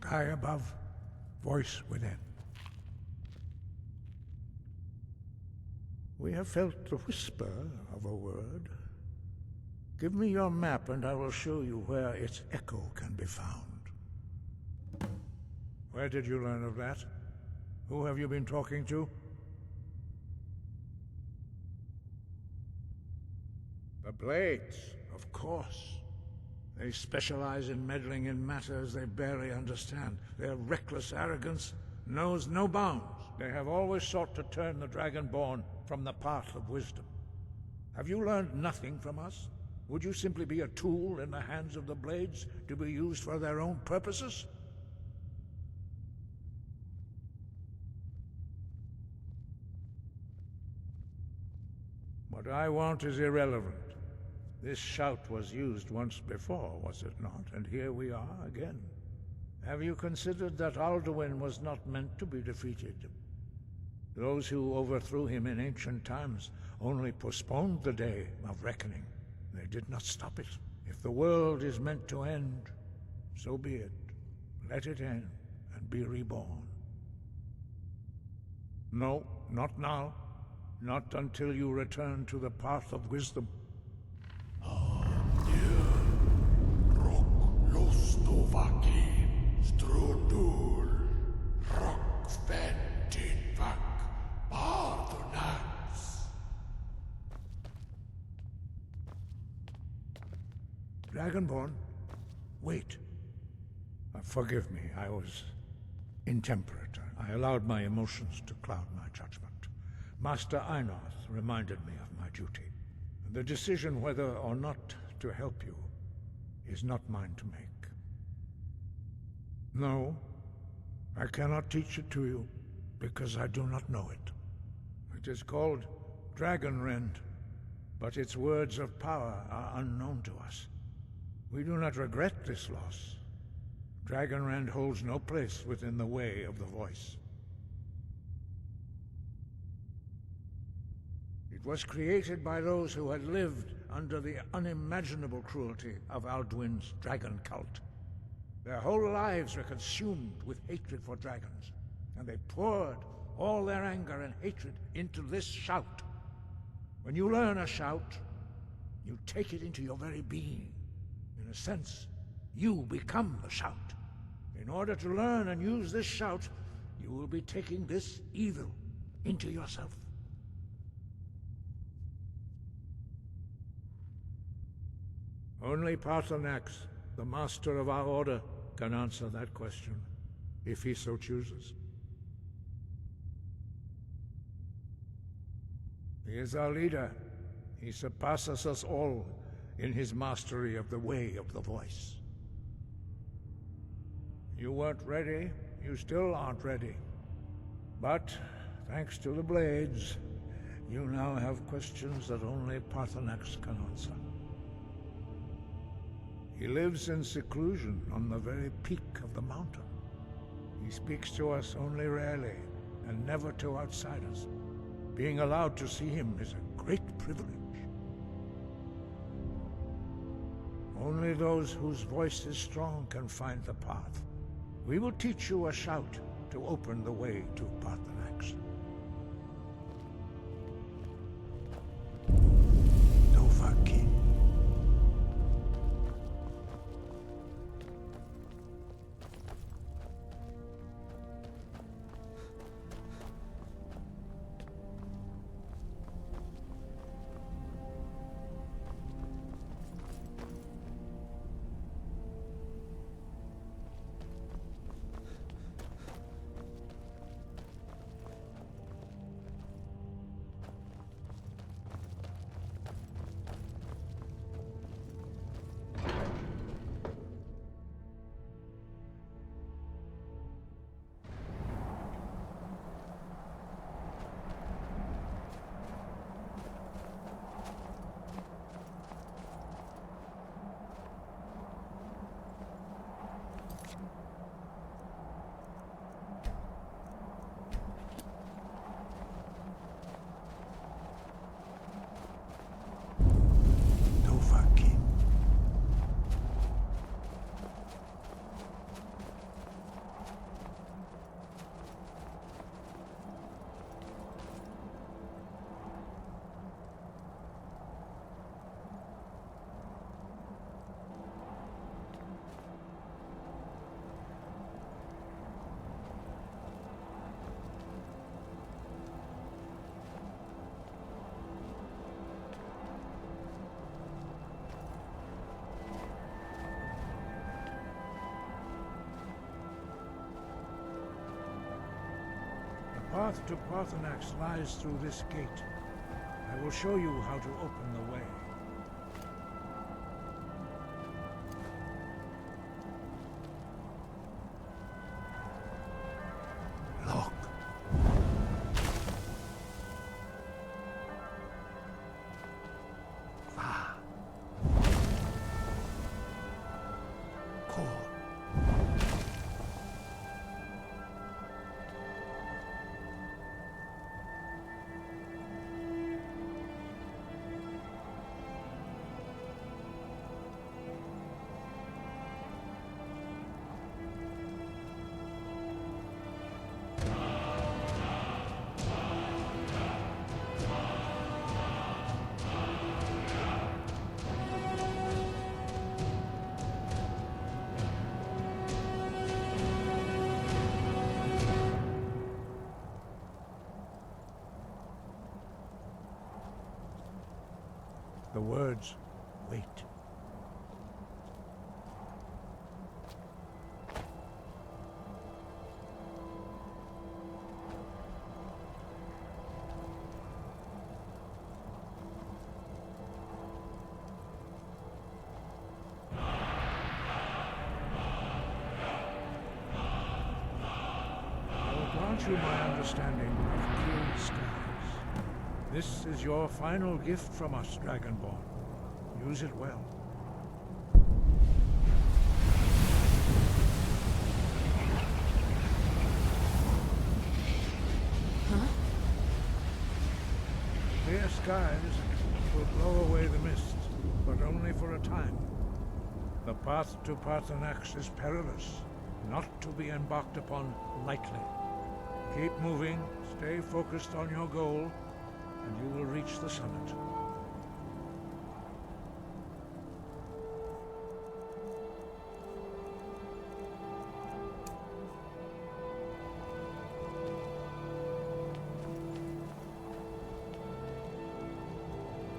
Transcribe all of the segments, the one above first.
Sky above, voice within. We have felt the whisper of a word. Give me your map and I will show you where its echo can be found. Where did you learn of that? Who have you been talking to? The Blades, of course. They specialize in meddling in matters they barely understand. Their reckless arrogance knows no bounds. They have always sought to turn the Dragonborn from the path of wisdom. Have you learned nothing from us? Would you simply be a tool in the hands of the Blades to be used for their own purposes? What I want is irrelevant. This shout was used once before, was it not? And here we are again. Have you considered that Alduin was not meant to be defeated? Those who overthrew him in ancient times only postponed the day of reckoning. They did not stop it. If the world is meant to end, so be it. Let it end and be reborn. No, not now. Not until you return to the path of wisdom. Dragonborn, wait. Forgive me, I was intemperate. I allowed my emotions to cloud my judgment. Master Einarth reminded me of my duty. The decision whether or not to help you is not mine to make. No, I cannot teach it to you, because I do not know it. It is called Dragonrend, but its words of power are unknown to us. We do not regret this loss. Dragonrend holds no place within the way of the voice. It was created by those who had lived under the unimaginable cruelty of Alduin's dragon cult. Their whole lives were consumed with hatred for dragons, and they poured all their anger and hatred into this shout. When you learn a shout, you take it into your very being. In a sense, you become the shout. In order to learn and use this shout, you will be taking this evil into yourself. Only Paarthurnax, the master of our order, can answer that question, if he so chooses. He is our leader. He surpasses us all in his mastery of the way of the voice. You weren't ready. You still aren't ready. But, thanks to the Blades, you now have questions that only Paarthurnax can answer. He lives in seclusion on the very peak of the mountain. He speaks to us only rarely, and never to outsiders. Being allowed to see him is a great privilege. Only those whose voice is strong can find the path. We will teach you a shout to open the way to Paarthurnax. Dovahkiin. path to Parthenax lies through this gate. I will show you how to open the way. Look. Va. Cool. The words, wait. I will grant you my understanding of clear skies. This is your final gift from us, Dragonborn. Use it well. Huh? Clear skies will blow away the mist, but only for a time. The path to Parthenax is perilous, not to be embarked upon lightly. Keep moving, stay focused on your goal, and you will reach the summit.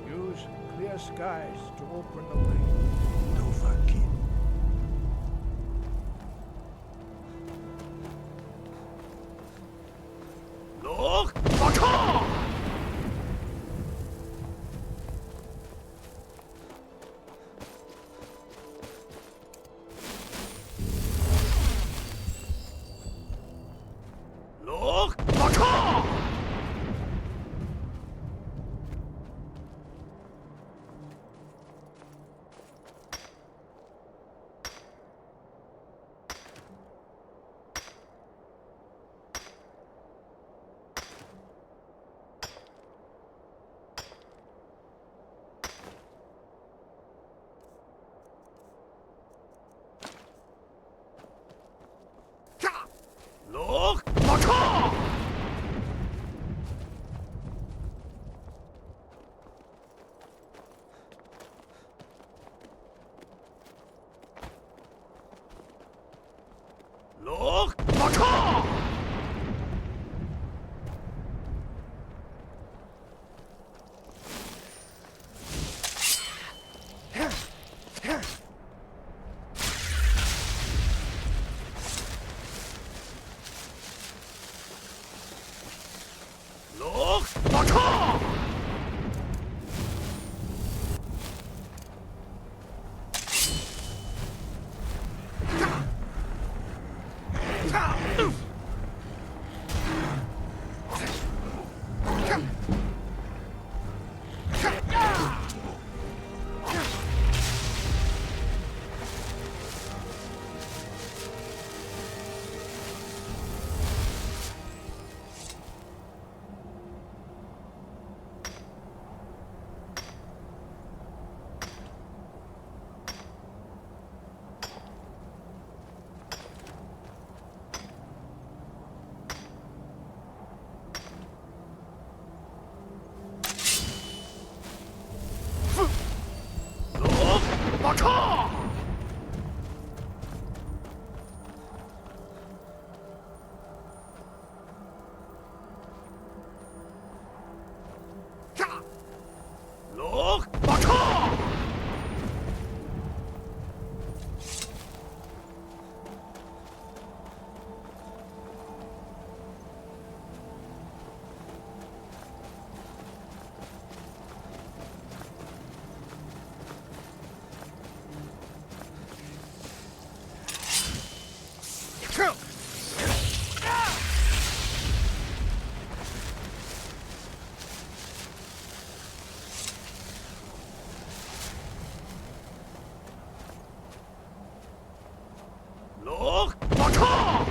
Use clear skies to open the way. Novakin. Look! Baka! Look! Baka! Look! Baka!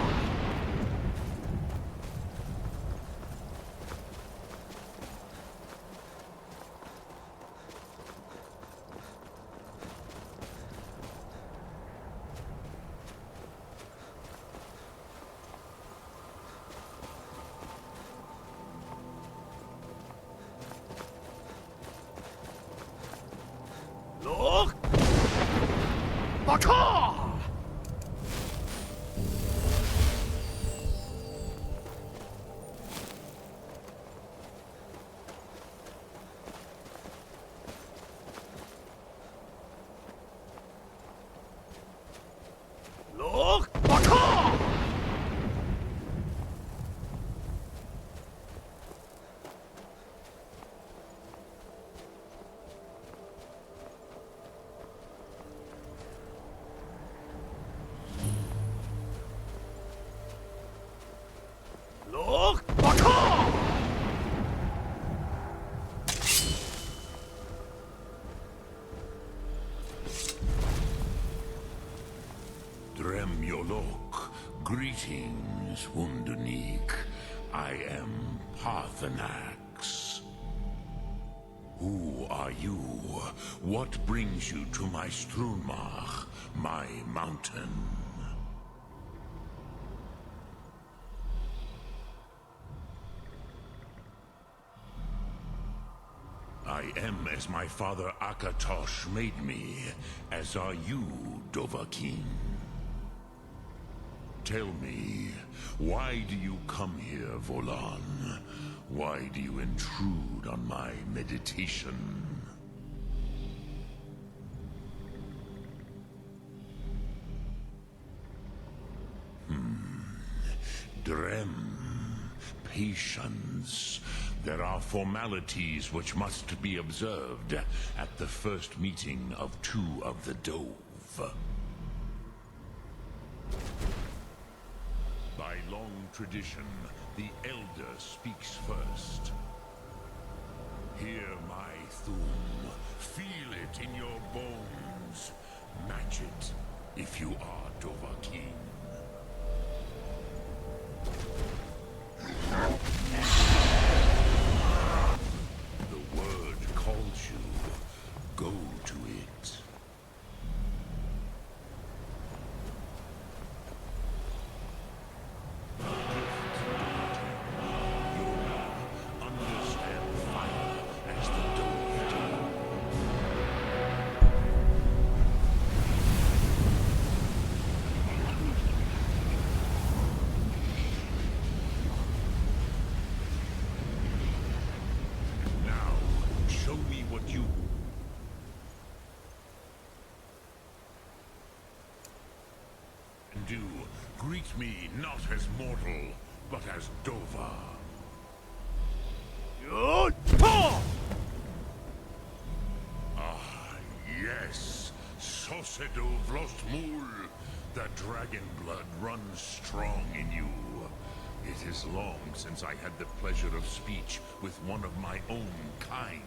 Look! Baka! Look! Baka! Look! Baka! Dremyolok, greetings, Wunderneek. I am Parthenax. Who are you? What brings you to my Strunmach, my mountain? I am as my father Akatosh made me, as are you, Dovahkiin. Tell me, why do you come here, Volan? Why do you intrude on my meditation? Drem, patience. There are formalities which must be observed at the first meeting of two of the Dove. By long tradition, the Elder speaks first. Hear my Thum. Feel it in your bones. Match it if you are Dovahkiin. The word calls you. Go to it. Understand fire as the Dove do. Now, show me what you... do. Greet me not as mortal, but as Dova. Ah, yes. Sosedo Vlostmul. The dragon blood runs strong in you. It is long since I had the pleasure of speech with one of my own kind.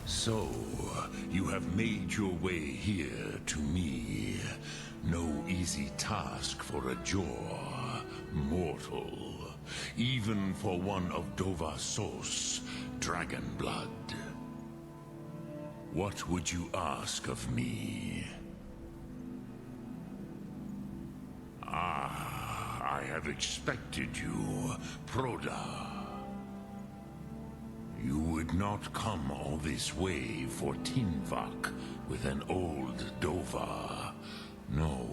So, you have made your way here to me. No easy task for a Jor, mortal. Even for one of Dovasos, dragon blood. What would you ask of me? Ah, I have expected you, Proda. You would not come all this way for Tinvak with an old Dova. No,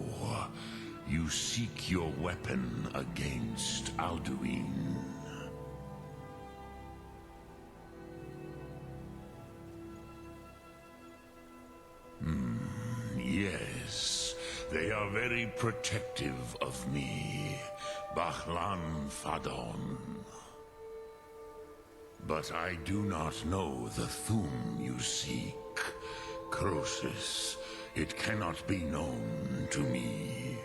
you seek your weapon against Alduin. Yes, they are very protective of me, Bahlan Fadon. But I do not know the Thum you seek. Croesus, it cannot be known to me.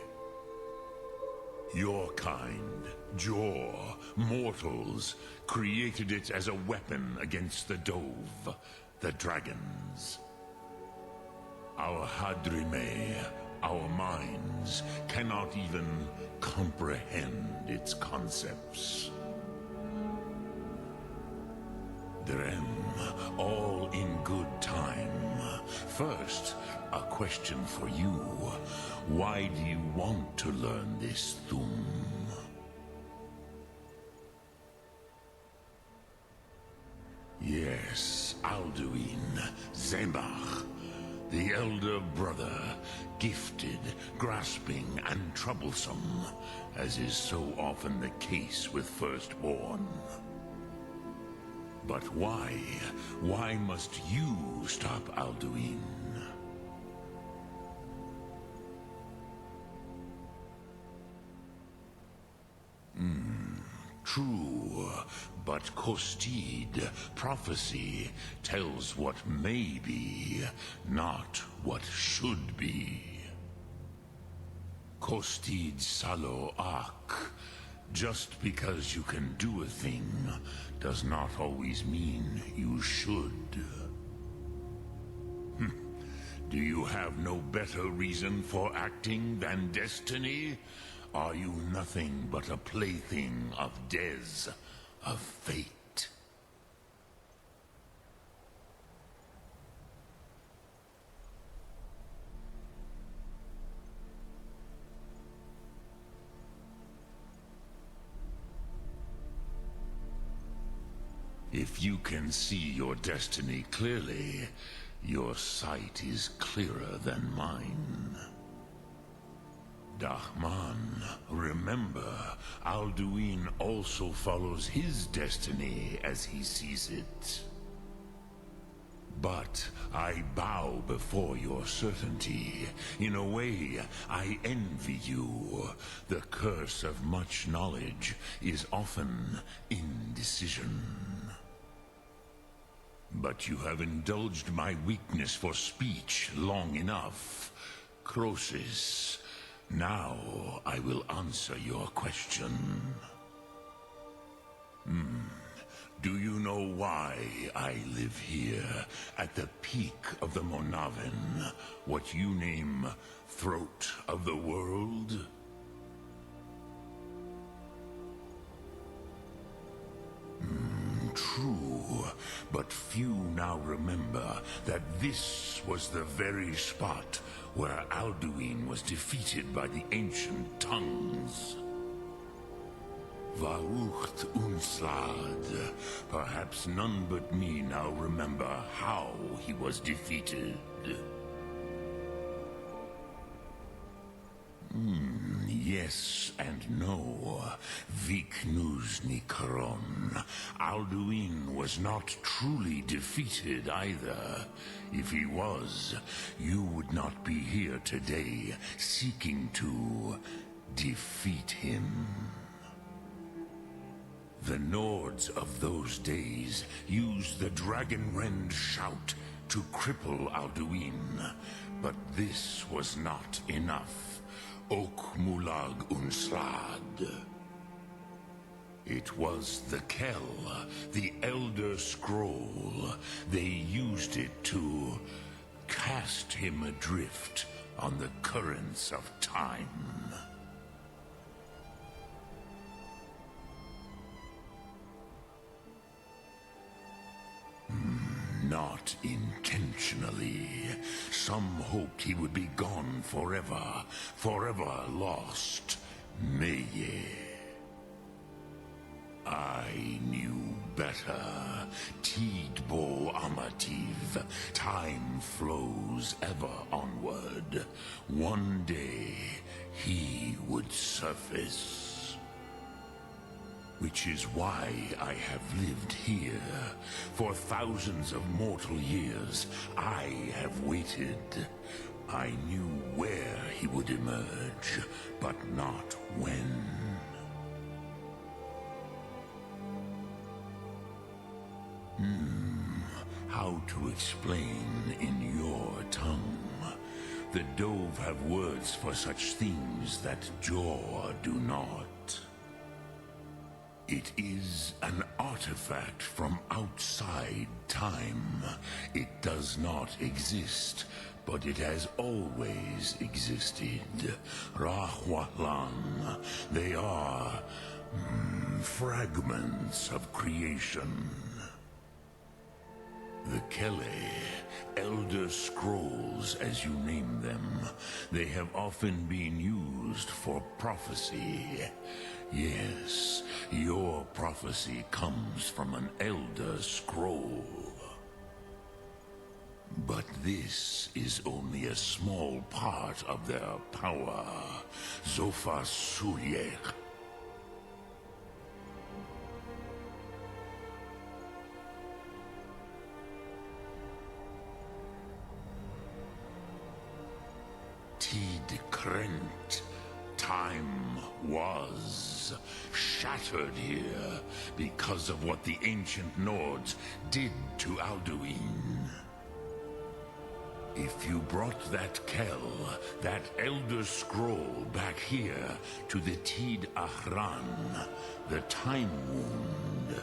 Your kind, Jor, mortals, created it as a weapon against the Dove, the dragons. Our Hadrime, our minds, cannot even comprehend its concepts. Drem, all in good time. First, a question for you. Why do you want to learn this Thum? Yes, Alduin, Zemach, the elder brother, gifted, grasping, and troublesome, as is so often the case with firstborn. But why? Why must you stop Alduin? True, but Kostid, prophecy, tells what may be, not what should be. Kostid Salo Ak. Just because you can do a thing does not always mean you should. Do you have no better reason for acting than destiny? Are you nothing but a plaything of Dez, of fate? If you can see your destiny clearly, your sight is clearer than mine. Dahman, remember, Alduin also follows his destiny as he sees it. But I bow before your certainty. In a way, I envy you. The curse of much knowledge is often indecision. But you have indulged my weakness for speech long enough. Croesus, now I will answer your question. Do you know why I live here, at the peak of the Monavin, what you name Throat of the World? True, but few now remember that this was the very spot where Alduin was defeated by the ancient tongues. Varucht Unslad. Perhaps none but me now remember how he was defeated. Yes and no. Viknuzny Karon. Alduin was not truly defeated either. If he was, you would not be here today seeking to defeat him. The Nords of those days used the Dragonrend shout to cripple Alduin, but this was not enough. Ok Mulag Unslad. It was the Kell, the Elder Scroll. They used it to cast him adrift on the currents of time. Not intentionally. Some hoped he would be gone forever, forever lost. Meye. I knew better. Tidbo Amativ. Time flows ever onward. One day, he would surface. Which is why I have lived here. For thousands of mortal years, I have waited. I knew where he would emerge, but not when. How to explain in your tongue? The Dove have words for such things that Jor do not. It is an artifact from outside time. It does not exist, but it has always existed. Rahwalan. They are fragments of creation. The Kele, Elder Scrolls as you name them, they have often been used for prophecy. Yes, your prophecy comes from an Elder Scroll. But this is only a small part of their power. Zofa Suyek. Tid Krent. Time was shattered here because of what the ancient Nords did to Alduin. If you brought that Kel, that Elder Scroll back here to the Tid Ahran, the Time Wound,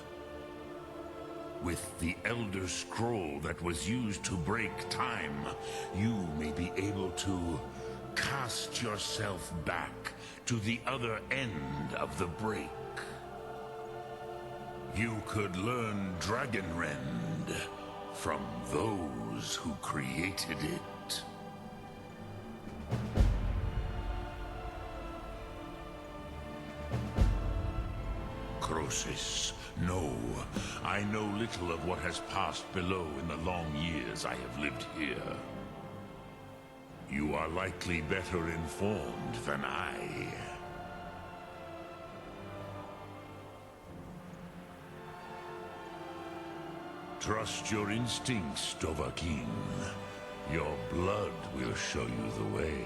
with the Elder Scroll that was used to break time, you may be able to cast yourself back to the other end of the break. You could learn Dragonrend from those who created it. Crosis, no. I know little of what has passed below in the long years I have lived here. You are likely better informed than I. Trust your instincts, Dovahkiin. Your blood will show you the way.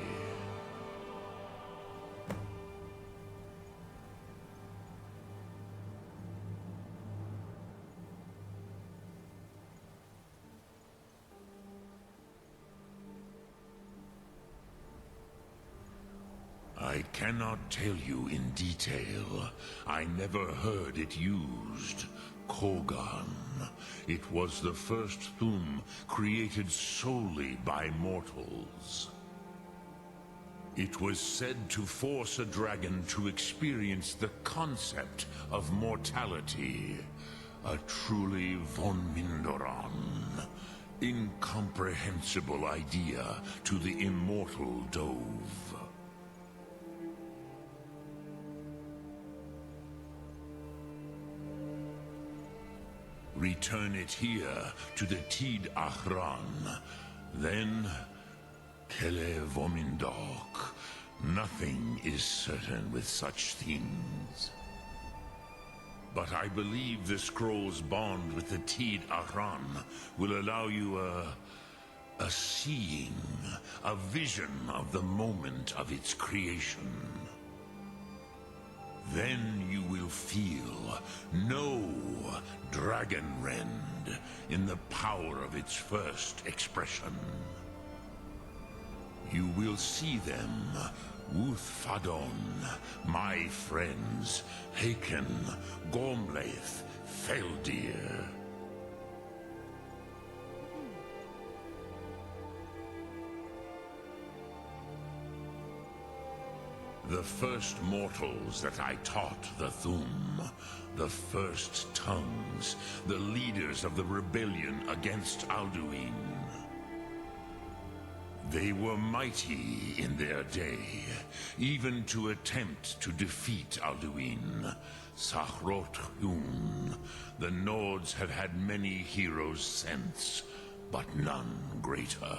I cannot tell you in detail. I never heard it used. Kogan. It was the first Thum created solely by mortals. It was said to force a dragon to experience the concept of mortality. A truly von Mindoran. Incomprehensible idea to the immortal Dove. Return it here to the Tid Ahran. Then, Kele Vomindok. Nothing is certain with such things. But I believe the scroll's bond with the Tid Ahran will allow you a seeing, a vision of the moment of its creation. Then you will feel, know Dragonrend in the power of its first expression. You will see them, Wuthfadon, my friends, Haken, Gormlaith, Feldir. The first mortals that I taught the Thum, the first tongues, the leaders of the rebellion against Alduin. They were mighty in their day, even to attempt to defeat Alduin. Sahrot Hun, the Nords have had many heroes since, but none greater.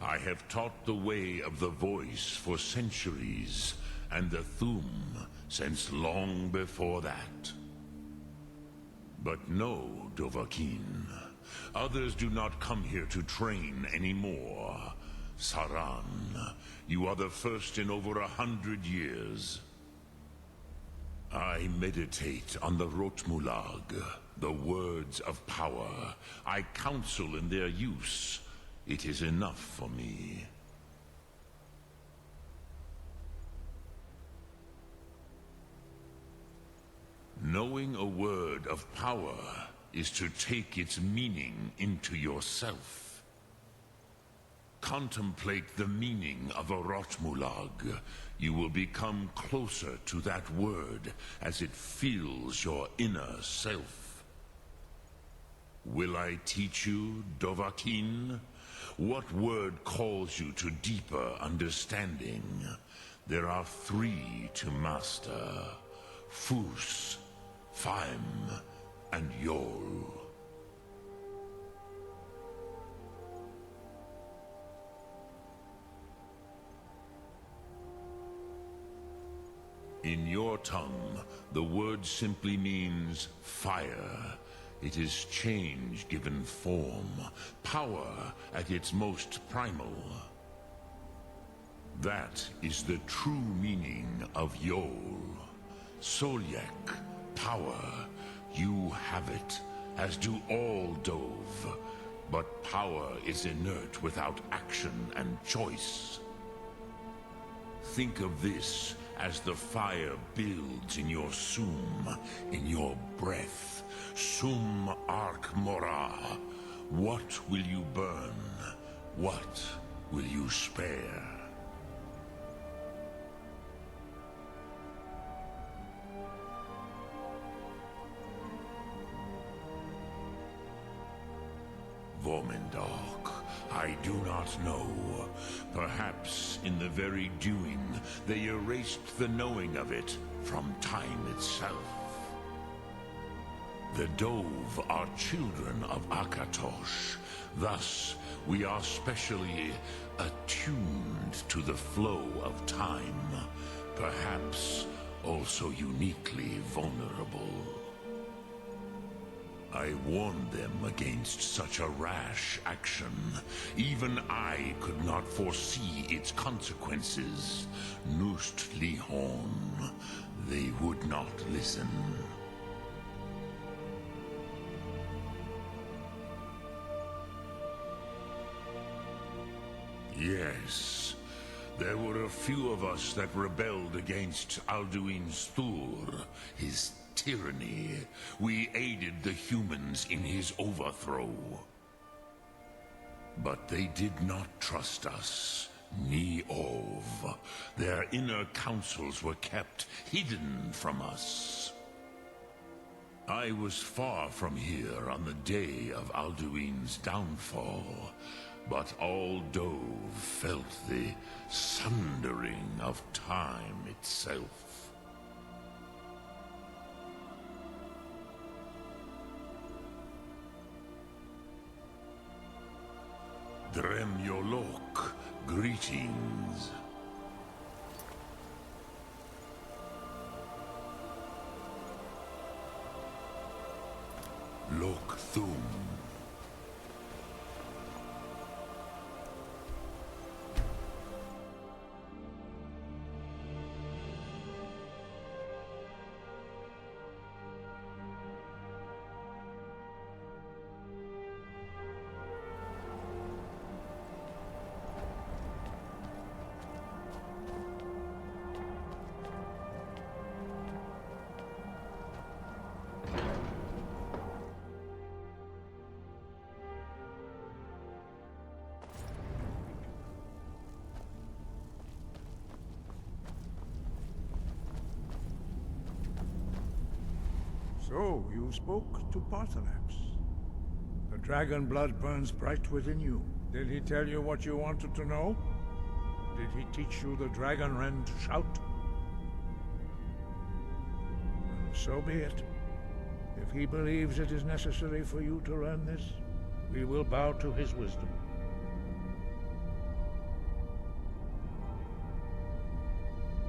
I have taught the way of the voice for centuries, and the Thum since long before that. But no, Dovahkiin. Others do not come here to train anymore. Saran, you are the first in over 100 years. I meditate on the Rotmulag, the words of power. I counsel in their use. It is enough for me. Knowing a word of power is to take its meaning into yourself. Contemplate the meaning of a Rotmulag. You will become closer to that word as it fills your inner self. Will I teach you, Dovahkiin? What word calls you to deeper understanding? There are 3 to master: Fus, Faim, and Yol. In your tongue, the word simply means fire. It is change given form, power at its most primal. That is the true meaning of Yol. Solyek, power. You have it, as do all Dove. But power is inert without action and choice. Think of this as the fire builds in your sum, in your breath. Sum Ark Mora. What will you burn? What will you spare? Vormendok, I do not know. Perhaps in the very doing, they erased the knowing of it from time itself. The Dove are children of Akatosh. Thus, we are specially attuned to the flow of time. Perhaps also uniquely vulnerable. I warned them against such a rash action. Even I could not foresee its consequences. Nust Lihon, they would not listen. Yes, there were a few of us that rebelled against Alduin's Thur, his tyranny. We aided the humans in his overthrow. But they did not trust us, ni Ov. Their inner counsels were kept hidden from us. I was far from here on the day of Alduin's downfall, but all Dove felt the sundering of time itself. Drem Yolok, greetings. Lok Thum. So, you spoke to Paarthurnax. The dragon blood burns bright within you. Did he tell you what you wanted to know? Did he teach you the dragon wren to shout? So be it. If he believes it is necessary for you to learn this, we will bow to his wisdom.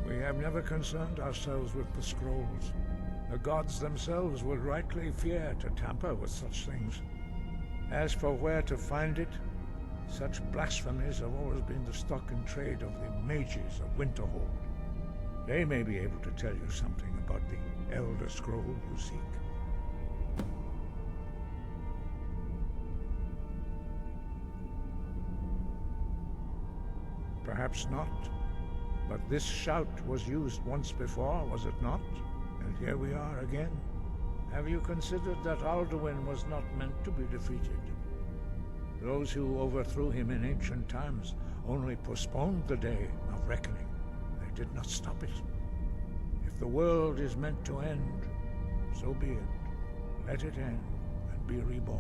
We have never concerned ourselves with the scrolls. The gods themselves would rightly fear to tamper with such things. As for where to find it, such blasphemies have always been the stock in trade of the mages of Winterhold. They may be able to tell you something about the Elder Scroll you seek. Perhaps not. But this shout was used once before, was it not? And here we are again. Have you considered that Alduin was not meant to be defeated? Those who overthrew him in ancient times only postponed the day of reckoning. They did not stop it. If the world is meant to end, so be it. Let it end and be reborn.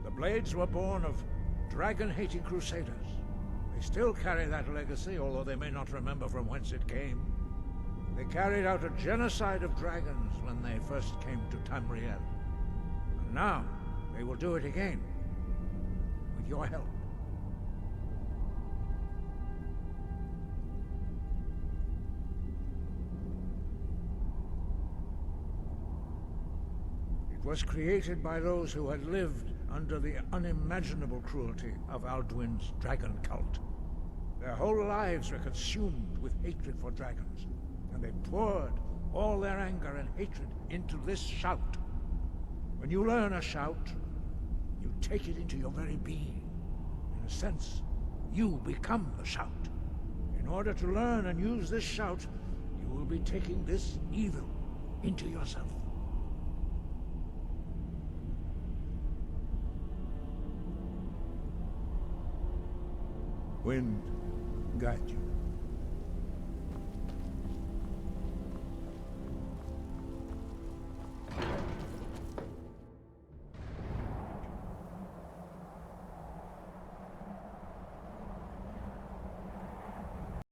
The Blades were born of dragon-hating crusaders. They still carry that legacy, although they may not remember from whence it came. They carried out a genocide of dragons when they first came to Tamriel. And now, they will do it again. With your help. It was created by those who had lived under the unimaginable cruelty of Alduin's dragon cult. Their whole lives were consumed with hatred for dragons, and they poured all their anger and hatred into this shout. When you learn a shout, you take it into your very being. In a sense, you become the shout. In order to learn and use this shout, you will be taking this evil into yourself. Wind, guide you.